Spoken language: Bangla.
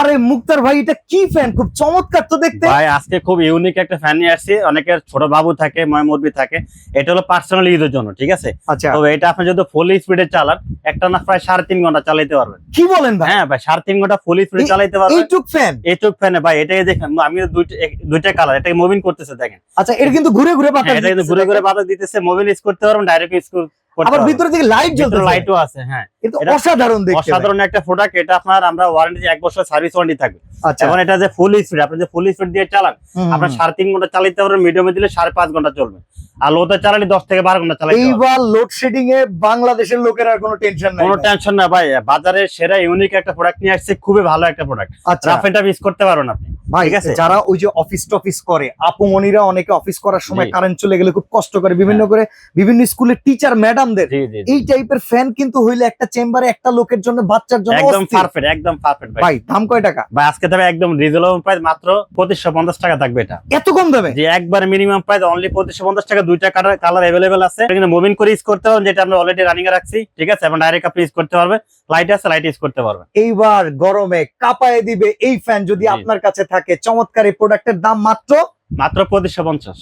আরে মুক্তার ভাই, এটা কি ফ্যান? খুব চমৎকার তো দেখতে ভাই। আজকে খুব ইউনিক একটা ফ্যান নিয়ে আসছি। অনেকের ছোট বাবু থাকে, মুরব্বি থাকে, এটা হলো পার্সোনাল ইউজের জন্য, ঠিক আছে? আচ্ছা, তো এটা আপনি যদি ফুল স্পিডে চালান, একটা না প্রায় 3.5 ঘন্টা চালাতে পারবেন। কি বলেন ভাই? হ্যাঁ ভাই, 3.5 ঘন্টা ফুল স্পিডে চালাতে পারবেন। এইটুক ফ্যান? এইটুক ফ্যানে ভাই, এটাকে দেখেন, আমি দুইটা কালার, এটাকে মুভিং করতেছে দেখেন। আচ্ছা, এটা কিন্তু ঘুরে ঘুরে বাতাস এটা কিন্তু দিতেছে, ঘুরে ঘুরে দেখেন। বাতাস দিতেছে, মোবাইল ইউজ করতে পারবেন, ডাইরেক্ট ইউজ করতে আবার পারবেন। ভিতরে থেকে লাইট জ্বলতেছে, লাইটও আছে, হ্যাঁ। কিন্তু এটা অসাধারণ দেখতে ভাই। অসাধারণ একটা প্রোডাক্ট। এটা আপনার আমরা ওয়ারেন্টি 1 বছর সার্ভিস ওয়ারেন্টি থাকবে। আচ্ছা, এবং এটা যে ফুল স্পিড, আপনি যে ফুল স্পিড দিয়ে চালান, আপনার 3.5 ঘন্টা চালাতে পারবেন, মিডিয়ামে দিলে 5.5 ঘন্টা চলবে, আর লোতে চালালে 10 থেকে 12 ঘন্টা চালাতে পারবেন। এইবার লোডশেডিং এ বাংলাদেশের লোকের আর কোনো টেনশন নাই, কোনো ভাই। টেনশন না ভাই, বাজারে সেরা ইউনিক একটা প্রোডাক্ট নিয়ে আসছে, খুবই ভালো একটা প্রোডাক্ট। আচ্ছা রাফ এন্ড টাফ ইউজ করতে পারবেন আপনি, ভাই, ঠিক আছে? যারা ওই যে অফিস টফিস করে, আপুমনিরা অনেকে অফিস করার সময় জি। কারেন্ট চলে গেলে খুব কষ্ট করে, বিভিন্ন স্কুলের টিচার ম্যাডামদের জি জি জি। এই টাইপের ফ্যান কিন্তু হইলে একটা চেম্বারে একটা লোকের জন্য, বাচ্চার জন্য একদম অস্থির। পারফেক্ট, একদম পারফেক্ট ভাই। ভাই দাম কয় টাকা? ভাই আজকে তবে একদম রিজনেবল প্রাইস, মাত্র 2550 টাকা থাকবে এটা। এত কম দামে? যে একবার মিনিমাম প্রাইস অনলি 2550 টাকা। দুইটা কালার अवेलेबल আছে, কিন্তু মুভিং করে ইউজ করতে পারবেন, যেটা আমরা অলরেডি রানিং এ রাখছি, ঠিক আছে? এবং ডাইরেক্ট আপনি ইউজ করতে পারবেন, লাইট আছে, লাইট ইউজ করতে পারবেন। এইবার গরমে কাঁপায় দিবে এই ফ্যান যদি জি। আপনার কাছে থাকে, চমৎকার এই প্রোডাক্টের দাম মাত্র 2550।